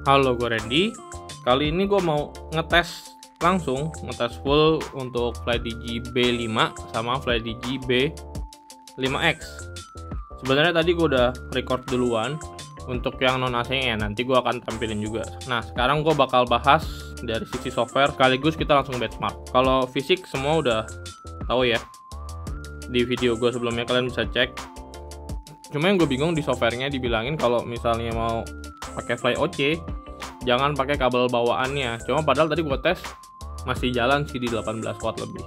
Halo, gue Randy. Kali ini gue mau ngetes full untuk FlyDigi B5 sama FlyDigi B5X. Sebenarnya tadi gue udah record duluan untuk yang non AC-nya, nanti gue akan tampilin juga. Nah, sekarang gue bakal bahas dari sisi software sekaligus kita langsung benchmark. Kalau fisik semua udah tahu ya, di video gue sebelumnya kalian bisa cek. Cuma yang gue bingung di softwarenya dibilangin kalau misalnya mau pakai FlyOC jangan pakai kabel bawaannya. Cuma padahal tadi gue tes masih jalan sih di 18 watt lebih.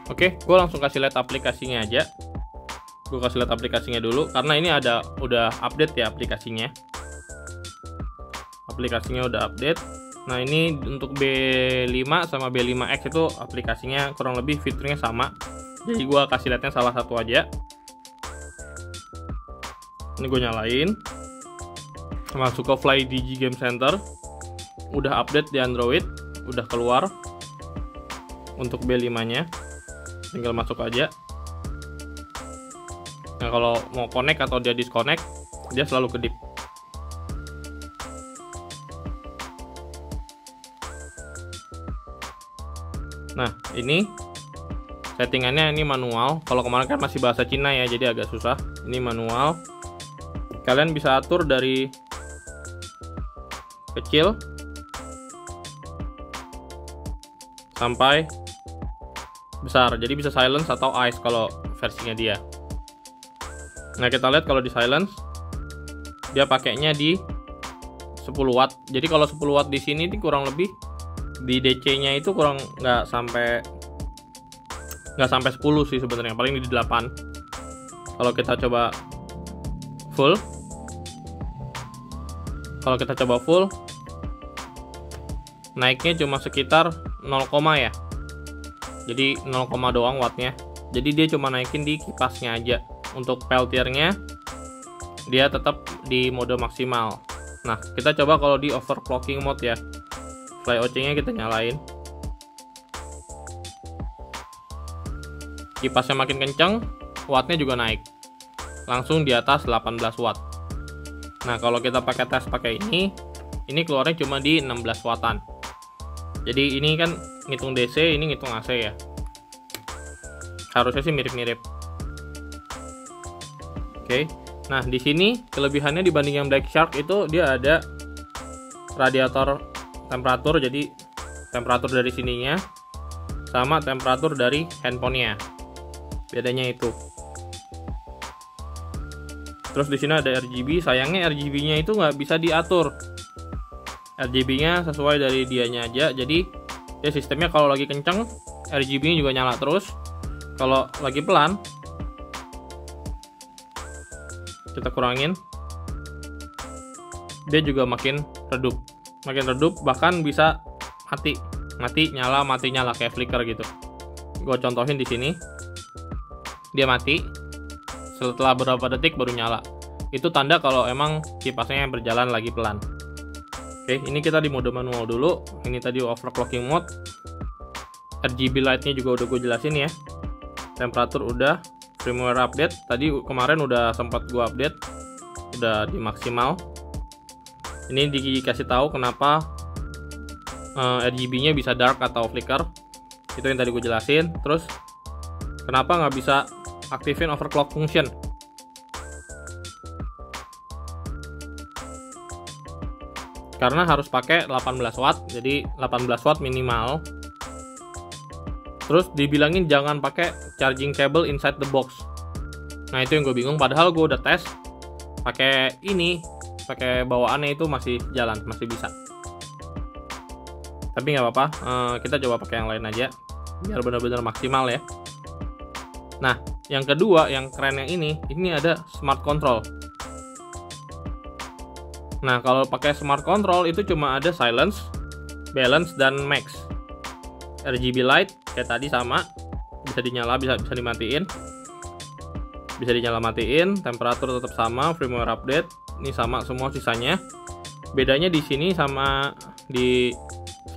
Oke, gue langsung kasih lihat aplikasinya aja. Gue kasih lihat aplikasinya dulu karena ini udah update ya aplikasinya. Aplikasinya udah update. Nah, ini untuk B5 sama B5X itu aplikasinya kurang lebih fiturnya sama. Jadi gue kasih lihatnya salah satu aja. Ini gue nyalain. Masuk ke FlyDigi Game Center. Udah update di Android, udah keluar untuk B5 nya, tinggal masuk aja. Nah, kalau mau connect atau dia disconnect, dia selalu kedip. Nah, ini settingannya ini manual. Kalau kemarin kan masih bahasa Cina ya, jadi agak susah. Ini manual. Kalian bisa atur dari kecil sampai besar, jadi bisa silence atau ice kalau versinya dia. Nah, kita lihat kalau di silence dia pakainya di 10 watt. Jadi kalau 10 watt di sini ini kurang lebih di DC nya itu kurang nggak sampai 10 sih sebenarnya, paling di 8. Kalau kita coba full, naiknya cuma sekitar 0, ya. Jadi 0, doang wattnya. Jadi dia cuma naikin di kipasnya aja. Untuk peltiernya dia tetap di mode maksimal. Nah, kita coba kalau di overclocking mode ya. FlyOC nya kita nyalain. Kipasnya makin kenceng, wattnya juga naik. Langsung di atas 18 watt. Nah, kalau kita pakai tes pakai ini keluarnya cuma di 16 wattan. Jadi ini kan ngitung DC, ini ngitung AC ya. Harusnya sih mirip-mirip. Oke. Nah, di sini kelebihannya dibanding yang Black Shark itu dia ada radiator temperatur, jadi temperatur dari sininya sama temperatur dari handphonenya. Bedanya itu. Terus di sini ada RGB. Sayangnya RGB-nya itu nggak bisa diatur. RGB-nya sesuai dari dianya aja. Jadi ya sistemnya kalau lagi kenceng RGB-nya juga nyala terus. Kalau lagi pelan kita kurangin, dia juga makin redup, bahkan bisa mati nyala kayak flicker gitu. Gue contohin di sini, dia mati setelah beberapa detik baru nyala. Itu tanda kalau emang kipasnya berjalan lagi pelan. Oke, ini kita di mode manual dulu. Ini tadi overclocking mode. RGB light-nya juga udah gue jelasin ya. Temperatur udah, firmware update. Tadi kemarin udah sempat gue update, udah di maksimal. Ini dikasih tahu kenapa RGB-nya bisa dark atau flicker. Itu yang tadi gue jelasin. Terus kenapa nggak bisa aktifin overclock function? Karena harus pakai 18 watt, jadi 18 watt minimal. Terus dibilangin jangan pakai charging cable inside the box. Nah, itu yang gue bingung, padahal gue udah tes pakai bawaannya itu masih jalan, masih bisa. Tapi nggak apa-apa, kita coba pakai yang lain aja biar benar-benar maksimal ya. Nah, yang kedua, yang kerennya ini ada smart control. Nah, kalau pakai smart control itu cuma ada silence, balance, dan max. RGB light kayak tadi sama, bisa dinyala, bisa dimatiin. Bisa dinyala-matiin, temperatur tetap sama, firmware update, ini sama semua sisanya. Bedanya di sini sama di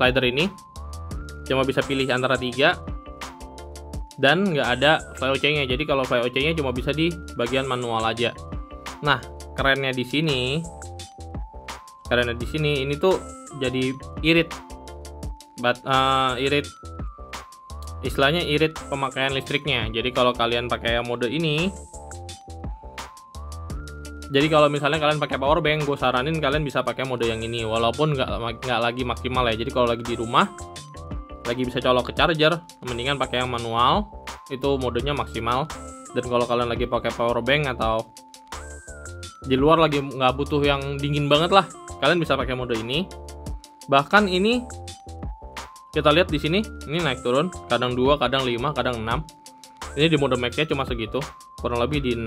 slider ini, cuma bisa pilih antara 3 dan nggak ada FlyOC-nya. Jadi kalau FlyOC-nya cuma bisa di bagian manual aja. Nah, kerennya di sini karena di sini ini tuh jadi irit, irit, istilahnya irit pemakaian listriknya. Jadi kalau kalian pakai mode ini, jadi kalau misalnya kalian pakai power bank, gue saranin kalian bisa pakai mode yang ini, walaupun nggak lagi maksimal ya. Jadi kalau lagi di rumah, lagi bisa colok ke charger, mendingan pakai yang manual, itu modenya maksimal. Dan kalau kalian lagi pakai power bank atau di luar lagi nggak butuh yang dingin banget lah, kalian bisa pakai mode ini. Bahkan ini kita lihat di sini, ini naik turun, kadang 2, kadang 5, kadang 6. Ini di mode max-nya cuma segitu, kurang lebih di 6.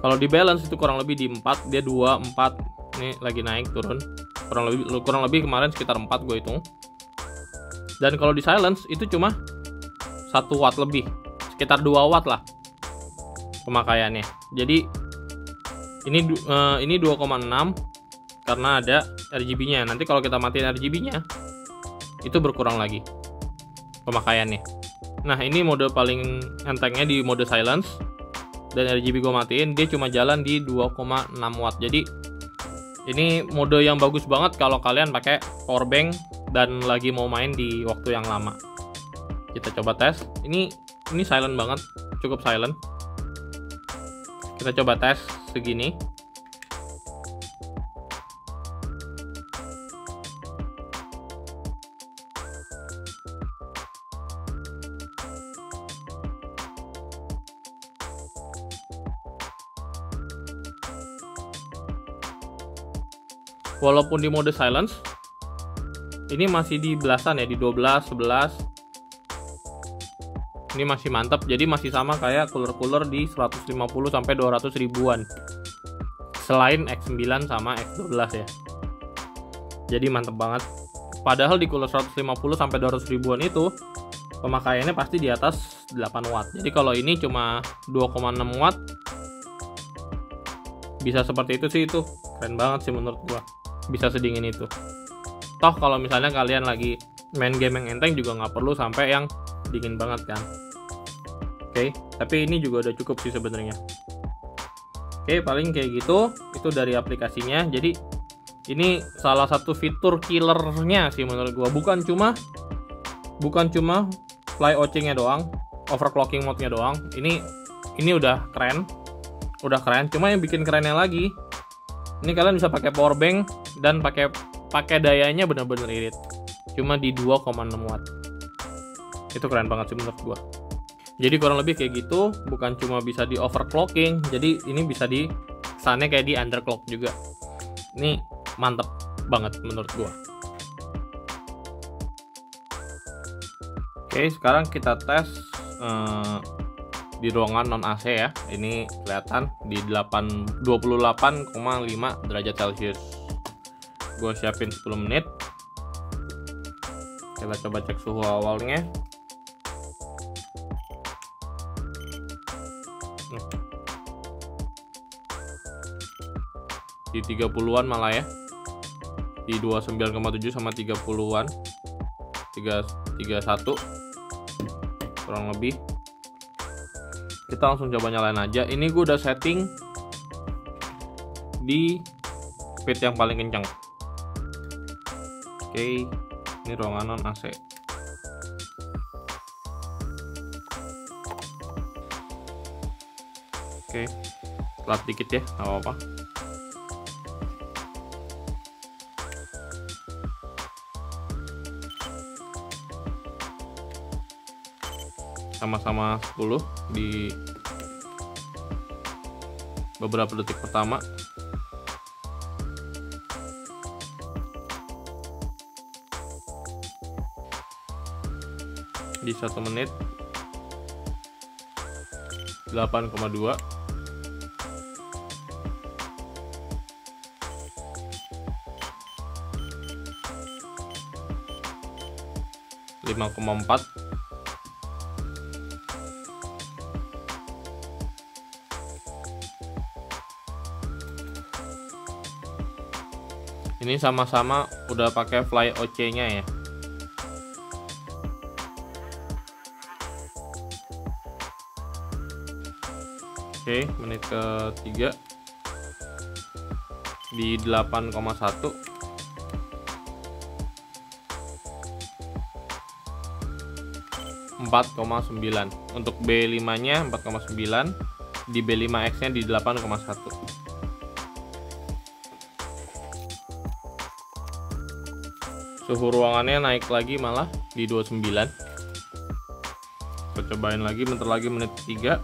Kalau di balance itu kurang lebih di 4, dia 2, 4. Ini lagi naik turun. Kurang lebih kemarin sekitar 4 gue hitung. Dan kalau di silence itu cuma 1 watt lebih, sekitar 2 watt lah pemakaiannya. Jadi ini 2,6 karena ada RGB-nya. Nanti kalau kita matiin RGB-nya itu berkurang lagi pemakaiannya. Nah, ini mode paling entengnya di mode silence, dan RGB gue matiin, dia cuma jalan di 2,6 watt. Jadi ini mode yang bagus banget kalau kalian pakai power bank dan lagi mau main di waktu yang lama. Kita coba tes. Ini silent banget, cukup silent. Kita coba tes segini. Walaupun di mode silence, ini masih di belasan ya, di 12, 11. Ini masih mantap, jadi masih sama kayak cooler-cooler di 150 sampai 200 ribuan. Selain X9 sama X12 ya. Jadi mantap banget. Padahal di cooler 150 sampai 200 ribuan itu pemakaiannya pasti di atas 8 watt. Jadi kalau ini cuma 2,6 watt bisa seperti itu sih, itu keren banget sih menurut gua. Bisa sedingin itu. Toh kalau misalnya kalian lagi main game yang enteng juga nggak perlu sampai yang dingin banget kan. Oke, tapi ini juga udah cukup sih sebenarnya. Oke, paling kayak gitu. Itu dari aplikasinya. Jadi ini salah satu fitur killernya sih menurut gua. Bukan cuma fly OC-nya doang, overclocking mode-nya doang. Ini udah keren. Cuma yang bikin kerennya lagi, ini kalian bisa pakai power bank dan pakai dayanya bener-bener irit. Cuma di 2,6 watt. Itu keren banget sih menurut gua. Jadi kurang lebih kayak gitu, bukan cuma bisa di overclocking, jadi ini bisa di kesannya kayak di underclock juga. Ini mantep banget menurut gua. Oke, sekarang kita tes di ruangan non AC ya. Ini kelihatan di 28,5 derajat Celcius. Gue siapin 10 menit. Kita coba cek suhu awalnya. Di 30-an malah ya. Di 29,7 sama 30-an. 31 kurang lebih. Kita langsung coba nyalain aja. Ini gue udah setting di speed yang paling kencang. Oke, ini ruangan non AC. Oke, telat dikit ya, nggak apa-apa. Sama-sama 10 di beberapa detik pertama. Di 1 menit 8,2. Lima koma 4. Ini sama-sama udah pakai fly OC-nya ya. Oke, menit ke-3. di 8,1. Untuk B5 nya 4,9, di B5X nya di 8,1. Suhu ruangannya naik lagi malah di 29. Kita cobain lagi, bentar lagi menit 3.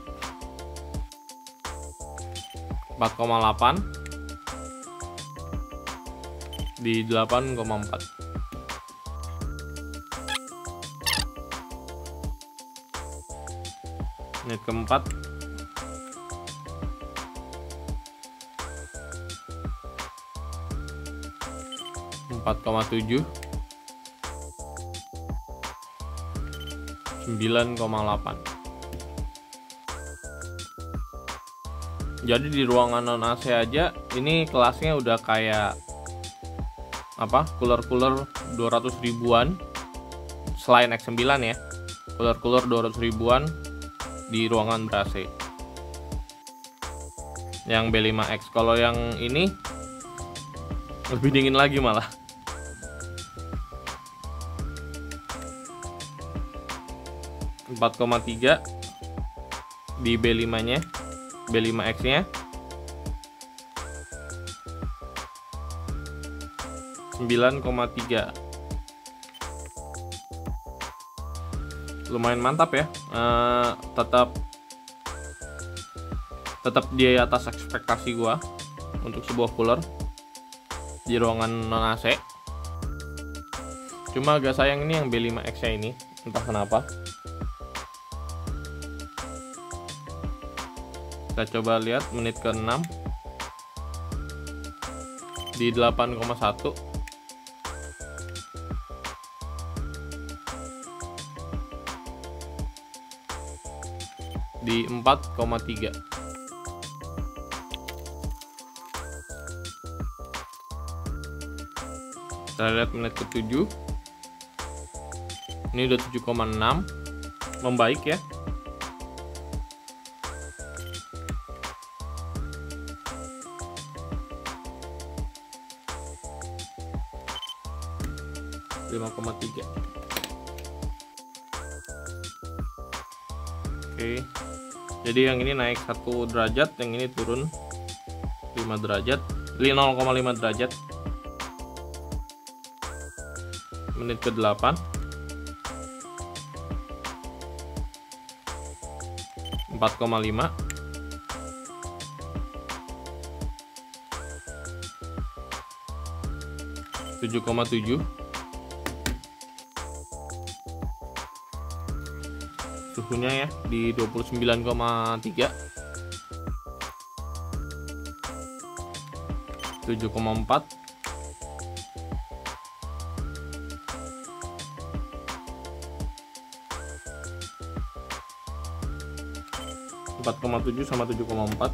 4,8 di 8,4. Menit keempat 4,7, 9,8. Jadi di ruangan non AC aja ini kelasnya udah kayak apa, cooler 200 ribuan selain X9 ya, cooler 200 ribuan di ruangan ber-AC yang B5X. Kalau yang ini lebih dingin lagi malah. ,3 di B5 nya, B5X nya 9,3. Lumayan mantap ya. Tetap di atas ekspektasi gua untuk sebuah cooler di ruangan non AC. Cuma agak sayang ini yang B5X nya ini, entah kenapa. Kita coba lihat menit ke-6 di 8,1. Di 4,3. Kita lihat menit ke-7. Ini udah 7,6, membaik ya. ,3. Oke. Jadi yang ini naik 1 derajat, yang ini turun 5 derajat, 0,5 derajat. Menit ke-8. 4,5. ,7,7. Suhunya ya di 29,3. 7,4. 4,7 sama 7,4.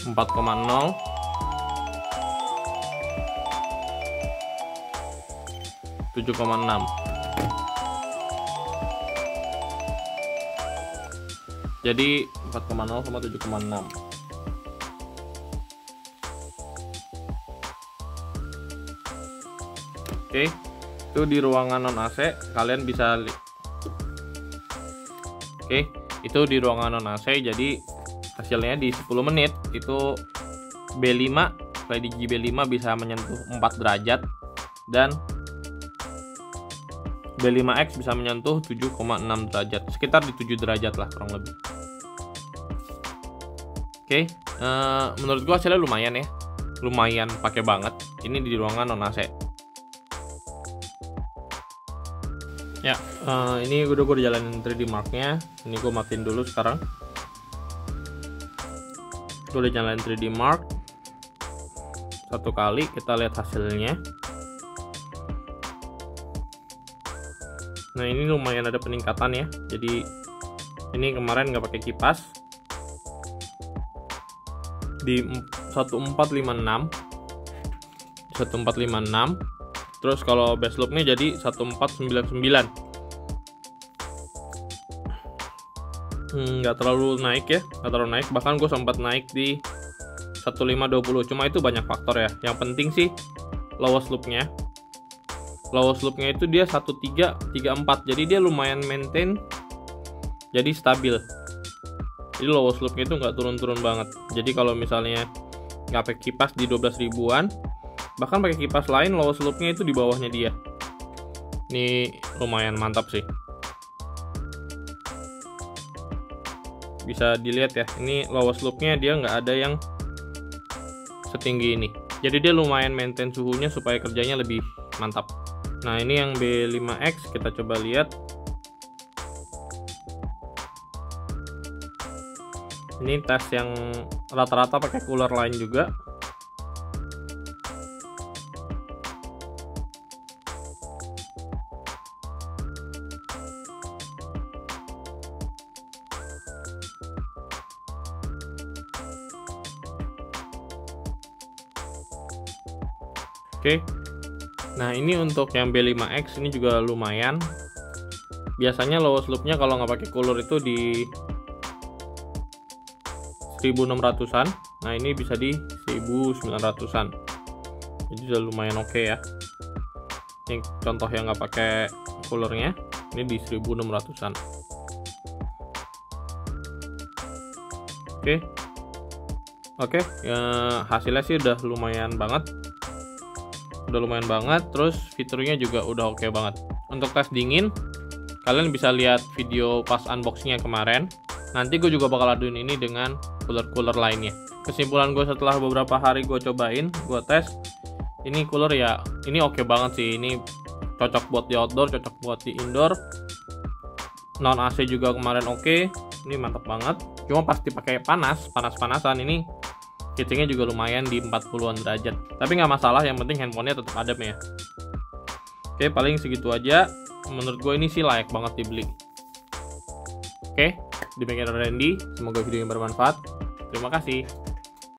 4,0. 7,6. Jadi 4,0 sama 7,6. Oke, itu di ruangan non AC kalian bisa Oke, itu di ruangan non AC. Jadi hasilnya di 10 menit itu B5, FlyDigi B5 bisa menyentuh 4 derajat dan B5X bisa menyentuh 7,6 derajat, sekitar di 7 derajat lah kurang lebih. Oke, menurut gua hasilnya lumayan ya, lumayan pakai banget. Ini di ruangan non AC. Ya, ini gue jalanin 3D Mark-nya. Ini gue matiin dulu sekarang. Gue udah jalanin 3D Mark 1 kali, kita lihat hasilnya. Nah, ini lumayan ada peningkatan ya. Jadi ini kemarin nggak pakai kipas di 1456, terus kalau base loopnya jadi 1499. nggak terlalu naik ya, nggak terlalu naik, bahkan gue sempat naik di 1520, cuma itu banyak faktor ya. Yang penting sih lowest loopnya itu dia 1334, jadi dia lumayan maintain, jadi stabil. Jadi lowest loopnya itu nggak turun-turun banget. Jadi kalau misalnya nggak pakai kipas di 12 ribuan, bahkan pakai kipas lain lowest loopnya itu di bawahnya dia. Ini lumayan mantap sih. Bisa dilihat ya, ini lowest loopnya dia nggak ada yang setinggi ini. Jadi dia lumayan maintain suhunya supaya kerjanya lebih mantap. Nah ini yang B5X, kita coba lihat. Ini tes yang rata-rata pakai cooler lain juga. Oke. Nah ini untuk yang B5X ini juga lumayan. Biasanya lowest loopnya kalau nggak pakai cooler itu di 1600-an. Nah ini bisa di 1900-an. Jadi udah lumayan oke ya. Ini contoh yang nggak pakai coolernya, ini di 1600-an. Oke, ya, hasilnya sih udah lumayan banget. Terus fiturnya juga udah oke banget. Untuk tes dingin, kalian bisa lihat video pas unboxingnya kemarin. Nanti gue juga bakal aduin ini dengan cooler-cooler lainnya. Kesimpulan gue setelah beberapa hari gue cobain, gue tes, ini cooler ya, ini oke banget sih. Ini cocok buat di outdoor, cocok buat di indoor. Non AC juga kemarin oke. Ini mantap banget. Cuma pasti pakai panas-panasan ini heatsingnya juga lumayan di 40-an derajat. Tapi nggak masalah, yang penting handphonenya tetap adem ya. Oke, paling segitu aja. Menurut gue ini sih layak banget dibeli. Oke, demikian Randy. Semoga videonya bermanfaat. Terima kasih.